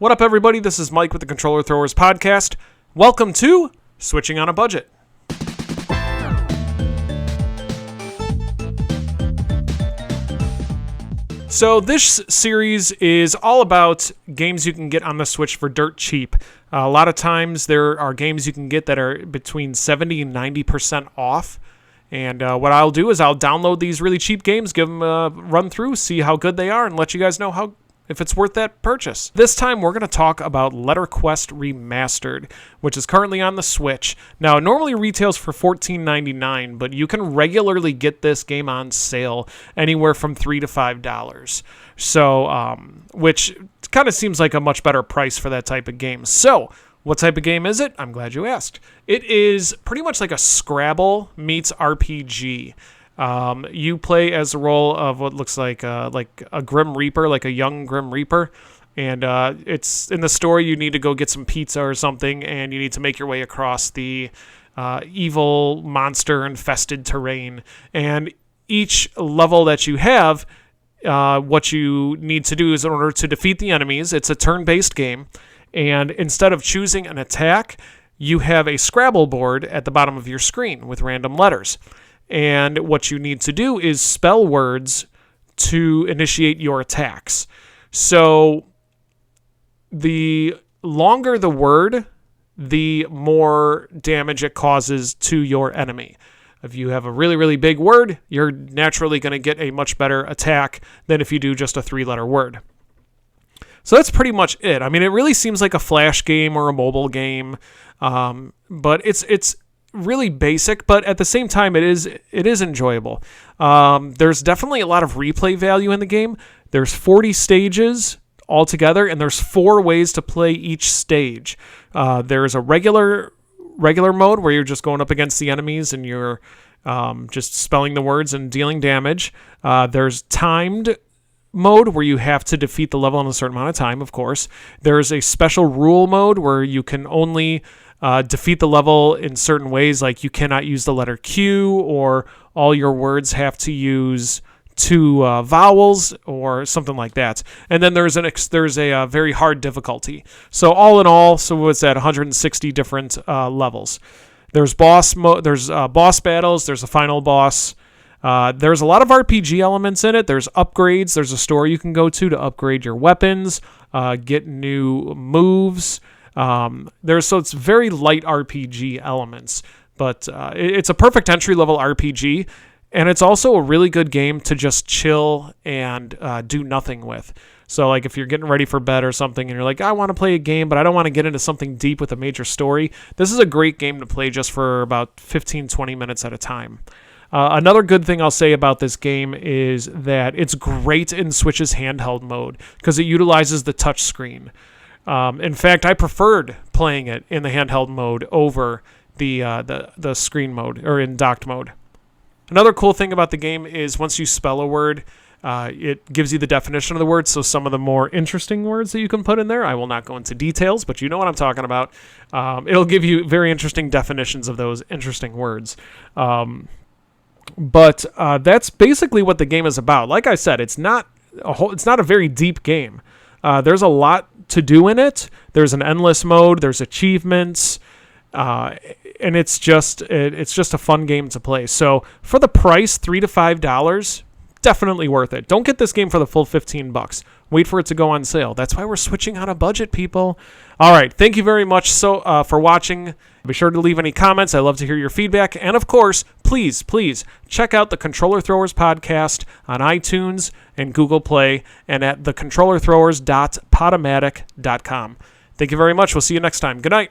What up, everybody? This is Mike with the Controller Throwers Podcast. Welcome to Switching on a Budget. So this series is all about games you can get on the Switch for dirt cheap. A lot of times there are games you can get that are between 70 and 90% off. And what I'll do is I'll download these really cheap games, give them a run through, see how good they are, and let you guys know if it's worth that purchase. This time we're going to talk about Letter Quest Remastered, which is currently on the Switch. Now, it normally retails for $14.99, but you can regularly get this game on sale anywhere from $3 to $5. So, which kind of seems like a much better price for that type of game. So, what type of game is it? I'm glad you asked. It is pretty much like a Scrabble meets RPG. You play as the role of what looks like a Grim Reaper, like a young Grim Reaper. And it's in the story you need to go get some pizza or something, and you need to make your way across the evil monster-infested terrain. And each level that you have, what you need to do is in order to defeat the enemies, it's a turn-based game. And instead of choosing an attack, you have a Scrabble board at the bottom of your screen with random letters. And what you need to do is spell words to initiate your attacks. So the longer the word, the more damage it causes to your enemy. If you have a really, really big word, you're naturally going to get a much better attack than if you do just a 3-letter word. So that's pretty much it. I mean, it really seems like a flash game or a mobile game, but it's really basic, but at the same time, it is enjoyable. There's definitely a lot of replay value in the game. There's 40 stages altogether, and there's 4 ways to play each stage. There's a regular mode where you're just going up against the enemies and you're just spelling the words and dealing damage. There's timed mode where you have to defeat the level in a certain amount of time, of course. There's a special rule mode where you can only defeat the level in certain ways, like you cannot use the letter Q, or all your words have to use 2 vowels or something like that. And then there's a very hard difficulty. So all in all, what's that? 160 different levels. There's boss battles. There's a final boss. There's a lot of RPG elements in it. There's upgrades. There's a store you can go to upgrade your weapons, get new moves. So it's very light RPG elements, but it's a perfect entry-level RPG, and it's also a really good game to just chill and do nothing with. So like if you're getting ready for bed or something and you're like, I want to play a game, but I don't want to get into something deep with a major story, this is a great game to play just for about 15-20 minutes at a time. Another good thing I'll say about this game is that it's great in Switch's handheld mode because it utilizes the touch screen. In fact, I preferred playing it in the handheld mode over the screen mode, or in docked mode. Another cool thing about the game is once you spell a word, it gives you the definition of the word, so some of the more interesting words that you can put in there, I will not go into details, but you know what I'm talking about. It'll give you very interesting definitions of those interesting words. But that's basically what the game is about. Like I said, it's not a very deep game. There's a lot to do in it. There's an endless mode. There's achievements, and it's just a fun game to play. So for the price, $3 to $5, definitely worth it. Don't get this game for the full $15. Wait for it to go on sale. That's why we're switching on a budget, people. All right, thank you very much for watching. Be sure to leave any comments. I love to hear your feedback. And of course, please check out the Controller Throwers podcast on iTunes and Google Play and at thecontrollerthrowers.podomatic.com. Thank you very much. We'll see you next time. Good night.